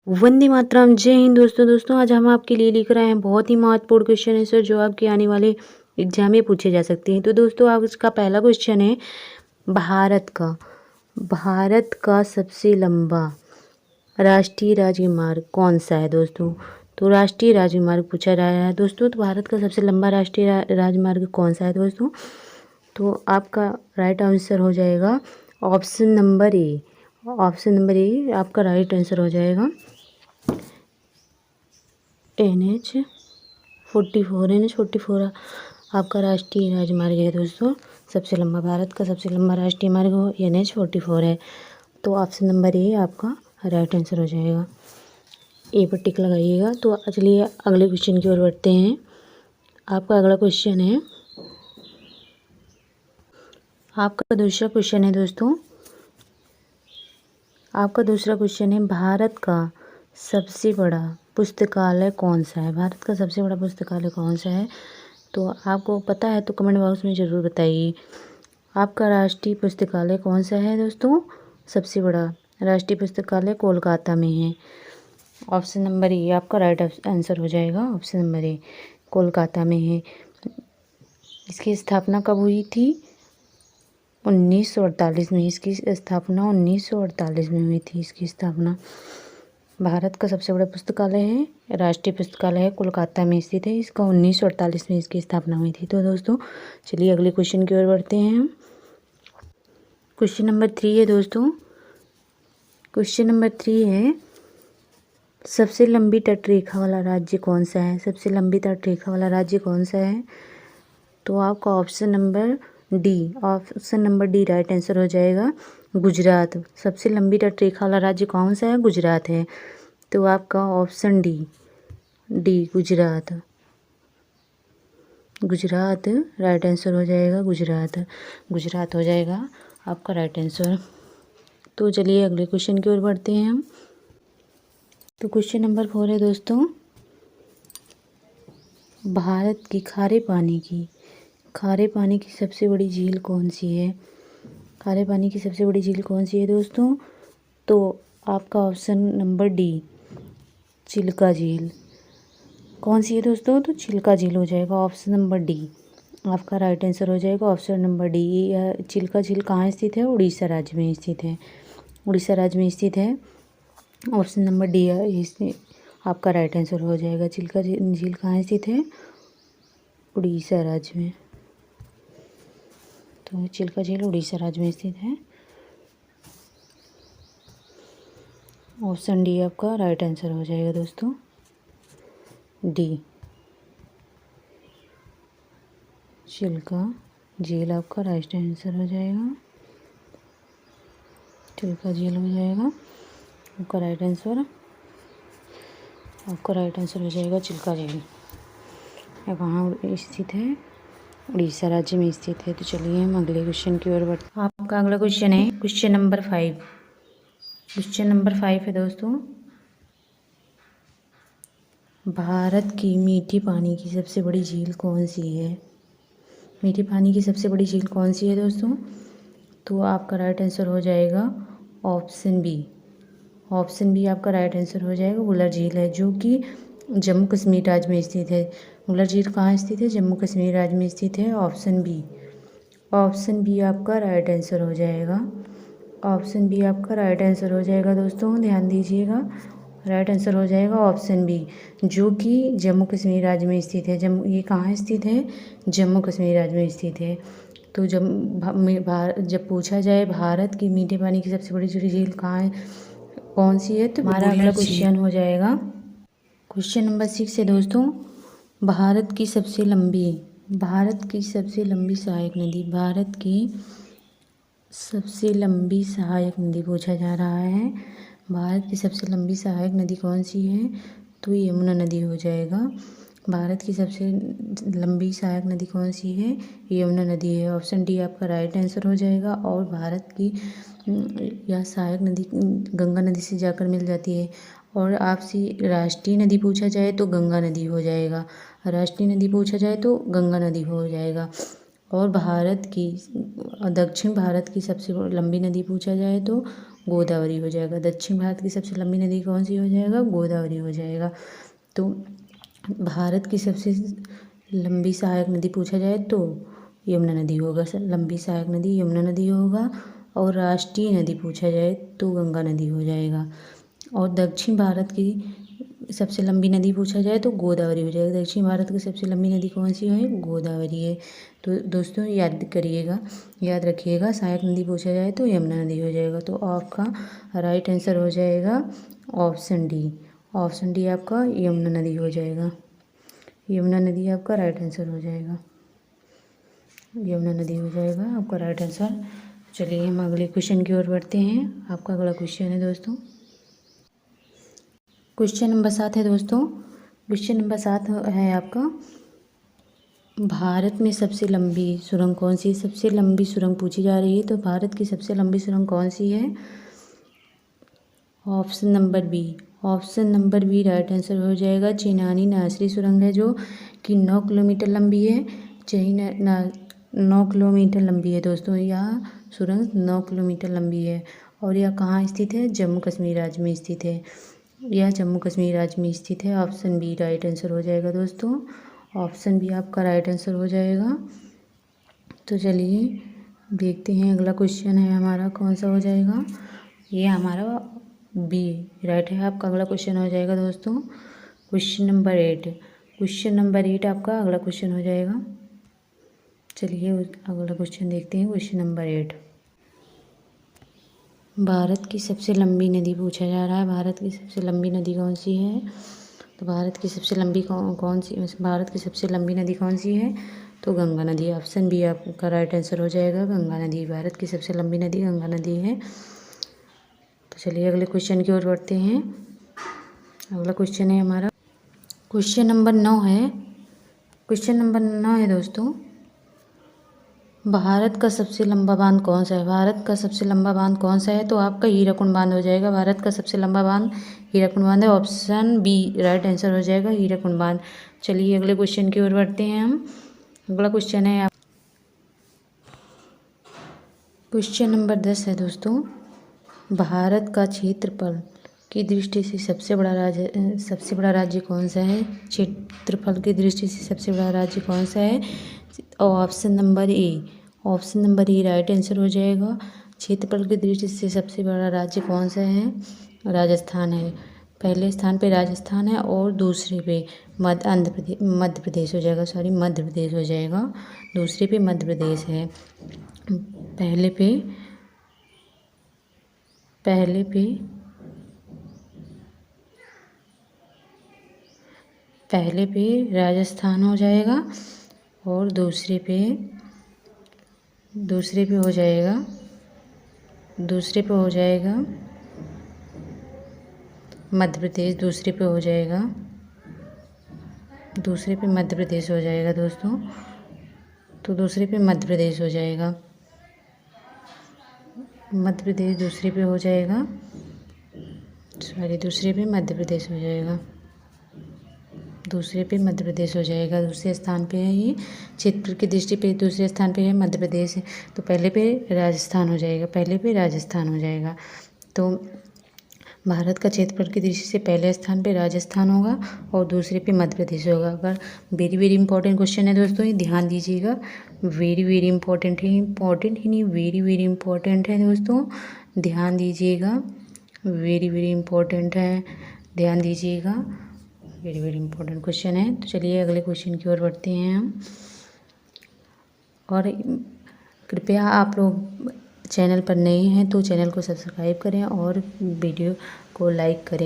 वंदे मातरम। जय हिंद दोस्तों आज हम आपके लिए लेकर आए हैं बहुत ही महत्वपूर्ण क्वेश्चन आंसर जो आपके आने वाले एग्जाम में पूछे जा सकते हैं। तो दोस्तों आज इसका पहला क्वेश्चन है भारत का सबसे लंबा राष्ट्रीय राजमार्ग कौन सा है दोस्तों। तो राष्ट्रीय राजमार्ग पूछा जा रहा है दोस्तों। तो भारत का सबसे लंबा राष्ट्रीय राजमार्ग कौन सा है दोस्तों। तो आपका राइट आंसर हो जाएगा ऑप्शन नंबर ए। आपका राइट आंसर हो जाएगा NH 44 आपका राष्ट्रीय राजमार्ग है दोस्तों। सबसे लंबा भारत का सबसे लंबा राष्ट्रीय मार्ग NH 44 है। तो ऑप्शन नंबर ए आपका राइट आंसर हो जाएगा। ए पर टिक लगाइएगा। तो चलिए अगले क्वेश्चन की ओर बढ़ते हैं। आपका अगला क्वेश्चन है आपका दूसरा क्वेश्चन है दोस्तों। आपका दूसरा क्वेश्चन है भारत का सबसे बड़ा पुस्तकालय कौन सा है। भारत का सबसे बड़ा पुस्तकालय कौन सा है। तो आपको पता है तो कमेंट बॉक्स में ज़रूर बताइए। आपका राष्ट्रीय पुस्तकालय कौन सा है दोस्तों। सबसे बड़ा राष्ट्रीय पुस्तकालय कोलकाता में है। ऑप्शन नंबर ए आपका राइट आंसर हो जाएगा। ऑप्शन नंबर ए कोलकाता में है। इसकी स्थापना कब हुई थी। 1948 में। इसकी स्थापना 1948 में हुई थी। इसकी स्थापना भारत का सबसे बड़ा पुस्तकालय है राष्ट्रीय पुस्तकालय है कोलकाता में स्थित है। इसका 1948 में इसकी स्थापना हुई थी। तो दोस्तों चलिए अगले क्वेश्चन की ओर बढ़ते हैं हम। क्वेश्चन नंबर 3 है दोस्तों। क्वेश्चन नंबर 3 है सबसे लंबी तटरेखा वाला राज्य कौन सा है। सबसे लंबी तटरेखा वाला राज्य कौन सा है। तो आपका option number D right answer हो जाएगा गुजरात। सबसे लंबी तटरेखा वाला राज्य कौन सा है। गुजरात है। तो आपका option D Gujarat right answer हो जाएगा। गुजरात हो जाएगा आपका राइट आंसर। तो चलिए अगले क्वेश्चन की ओर बढ़ते हैं हम। तो क्वेश्चन नंबर 4 है दोस्तों। भारत की खारे पानी की सबसे बड़ी झील कौन सी है। खारे पानी की सबसे बड़ी झील कौन सी है दोस्तों। तो आपका ऑप्शन नंबर डी चिल्का झील कौन सी है दोस्तों। तो चिल्का झील हो जाएगा। ऑप्शन नंबर डी आपका राइट आंसर हो जाएगा। Option number D. यह चिल्का झील कहाँ स्थित है। उड़ीसा राज्य में स्थित है। ऑप्शन नंबर डी आपका राइट आंसर हो जाएगा। चिल्का झील कहाँ स्थित है। उड़ीसा राज्य में। तो चिल्का झील उड़ीसा राज्य में स्थित है। ऑप्शन डी आपका राइट आंसर हो जाएगा दोस्तों। डी चिल्का झील आपका राइट आंसर हो जाएगा। चिल्का झील हो जाएगा आपका राइट आंसर। हो जाएगा चिल्का झील। कहाँ स्थित है। उड़ीसा राज्य में स्थित है। तो चलिए हम अगले क्वेश्चन की ओर बढ़ते हैं। आपका अगला क्वेश्चन है क्वेश्चन नंबर 5। क्वेश्चन नंबर 5 है दोस्तों। भारत की मीठे पानी की सबसे बड़ी झील कौन सी है। मीठे पानी की सबसे बड़ी झील कौन सी है दोस्तों। तो आपका राइट आंसर हो जाएगा ऑप्शन बी आपका राइट आंसर हो जाएगा। वुलर झील है जो कि जम्मू कश्मीर राज्य में स्थित है। वुलर झील कहाँ स्थित है। जम्मू कश्मीर राज्य में स्थित है। ऑप्शन बी आपका राइट आंसर हो जाएगा। ऑप्शन बी आपका राइट आंसर हो जाएगा दोस्तों। ध्यान दीजिएगा राइट आंसर हो जाएगा ऑप्शन बी जो कि जम्मू कश्मीर राज्य में स्थित है। ये कहाँ स्थित है। जम्मू कश्मीर राज्य में स्थित है। तो जब पूछा जाए भारत की मीठे पानी की सबसे बड़ी झील कहाँ है कौन सी है। तो हमारा अगला क्वेश्चन हो जाएगा क्वेश्चन नंबर 6 है दोस्तों। भारत की सबसे लंबी सहायक नदी पूछा जा रहा है। भारत की सबसे लंबी सहायक नदी कौन सी है। तो यमुना नदी हो जाएगा। भारत की सबसे लंबी सहायक नदी कौन सी है। यमुना नदी है। ऑप्शन डी आपका राइट आंसर हो जाएगा। और भारत की यह सहायक नदी गंगा नदी से जाकर मिल जाती है। और आपसे राष्ट्रीय नदी पूछा जाए तो गंगा नदी हो जाएगा। राष्ट्रीय नदी पूछा जाए तो गंगा नदी हो जाएगा। और दक्षिण भारत की सबसे लंबी नदी पूछा जाए तो गोदावरी हो जाएगा। दक्षिण भारत की सबसे लंबी नदी कौन सी हो जाएगा? गोदावरी हो जाएगा। तो भारत की सबसे लंबी सहायक नदी पूछा जाए तो यमुना नदी होगा। लंबी सहायक नदी यमुना नदी होगा। और राष्ट्रीय नदी पूछा जाए तो गंगा नदी हो जाएगा। और दक्षिण भारत की सबसे लंबी नदी पूछा जाए तो गोदावरी हो जाएगा। दक्षिण भारत की सबसे लंबी नदी कौन सी है? गोदावरी है। तो दोस्तों याद रखिएगा, सहायक नदी पूछा जाए तो यमुना नदी हो जाएगा। तो आपका राइट आंसर हो जाएगा ऑप्शन डी। ऑप्शन डी आपका यमुना नदी हो जाएगा। यमुना नदी आपका राइट आंसर हो जाएगा। यमुना नदी हो जाएगा आपका राइट आंसर। चलिए हम अगले क्वेश्चन की ओर बढ़ते हैं। आपका अगला क्वेश्चन है दोस्तों, क्वेश्चन नंबर 7 है दोस्तों। क्वेश्चन नंबर 7 है आपका, भारत में सबसे लंबी सुरंग कौन सी है? सबसे लंबी सुरंग पूछी जा रही है, तो भारत की सबसे लंबी सुरंग कौन सी है? Option number B. Option number B right answer हो जाएगा। चेनानी नासरी सुरंग है जो कि 9 किलोमीटर लंबी है। 9 किलोमीटर लंबी है दोस्तों। यह सुरंग 9 किलोमीटर लंबी है। और यह कहाँ स्थित है? जम्मू कश्मीर राज्य में स्थित है। यह जम्मू कश्मीर राज्य में स्थित है। ऑप्शन बी राइट आंसर हो जाएगा दोस्तों। ऑप्शन बी आपका राइट आंसर हो जाएगा। तो चलिए देखते हैं अगला क्वेश्चन है हमारा कौन सा हो जाएगा। ये हमारा बी राइट है। आपका अगला क्वेश्चन हो जाएगा दोस्तों क्वेश्चन नंबर 8। क्वेश्चन नंबर 8 आपका अगला क्वेश्चन हो जाएगा। चलिए अगला क्वेश्चन देखते हैं। क्वेश्चन नंबर 8, भारत की सबसे लंबी नदी पूछा जा रहा है। भारत की सबसे लंबी नदी कौन सी है? तो भारत की सबसे लंबी भारत की सबसे लंबी नदी कौन सी है? तो गंगा नदी। ऑप्शन बी आपका राइट आंसर हो जाएगा। गंगा नदी भारत की सबसे लंबी नदी गंगा नदी है। तो चलिए अगले क्वेश्चन की ओर बढ़ते हैं। अगला क्वेश्चन है हमारा क्वेश्चन नंबर 9 है। क्वेश्चन नंबर 9 है दोस्तों, भारत का सबसे लंबा बांध कौन सा है? भारत का सबसे लंबा बांध कौन सा है? तो आपका हीराकुंड बांध हो जाएगा। भारत का सबसे लंबा बांध हीराकुंड बांध है। ऑप्शन बी राइट आंसर हो जाएगा, हीराकुंड बांध। चलिए अगले क्वेश्चन की ओर बढ़ते हैं हम। अगला क्वेश्चन है क्वेश्चन नंबर 10 है दोस्तों, भारत का क्षेत्रफल की दृष्टि से सबसे बड़ा राज्य कौन सा है? क्षेत्रफल की दृष्टि से सबसे बड़ा राज्य कौन सा है? Option number A right answer हो जाएगा। क्षेत्रफल की दृष्टि से सबसे बड़ा राज्य कौन सा है? राजस्थान है। पहले स्थान पे राजस्थान है और दूसरे पे मध्य प्रदेश हो जाएगा। मध्य प्रदेश हो जाएगा। दूसरे पे मध्य प्रदेश है। पहले पे राजस्थान हो जाएगा और दूसरे पे हो जाएगा मध्य प्रदेश। दूसरे पे मध्य प्रदेश हो जाएगा दोस्तों। तो दूसरे पे मध्य प्रदेश हो जाएगा। मध्य प्रदेश दूसरे पे हो जाएगा। दूसरे पे मध्य प्रदेश हो जाएगा। दूसरे स्थान पे है ये। क्षेत्रफल की दृष्टि पे दूसरे स्थान पे है मध्य प्रदेश। तो पहले पे राजस्थान हो जाएगा। तो भारत का क्षेत्रफल की दृष्टि से पहले स्थान पे राजस्थान होगा और दूसरे पे मध्य प्रदेश होगा। अगर वेरी इंपॉर्टेंट क्वेश्चन है दोस्तों, ये ध्यान दीजिएगा। वेरी इंपॉर्टेंट है, इंपॉर्टेंट ही नहीं वेरी इंपॉर्टेंट है दोस्तों, ध्यान दीजिएगा। वेरी इंपॉर्टेंट है, ध्यान दीजिएगा। वेरी इंपॉर्टेंट क्वेश्चन है। तो चलिए अगले क्वेश्चन की ओर बढ़ते हैं हम। और कृपया आप लोग चैनल पर नए हैं तो चैनल को सब्सक्राइब करें और वीडियो को लाइक करें।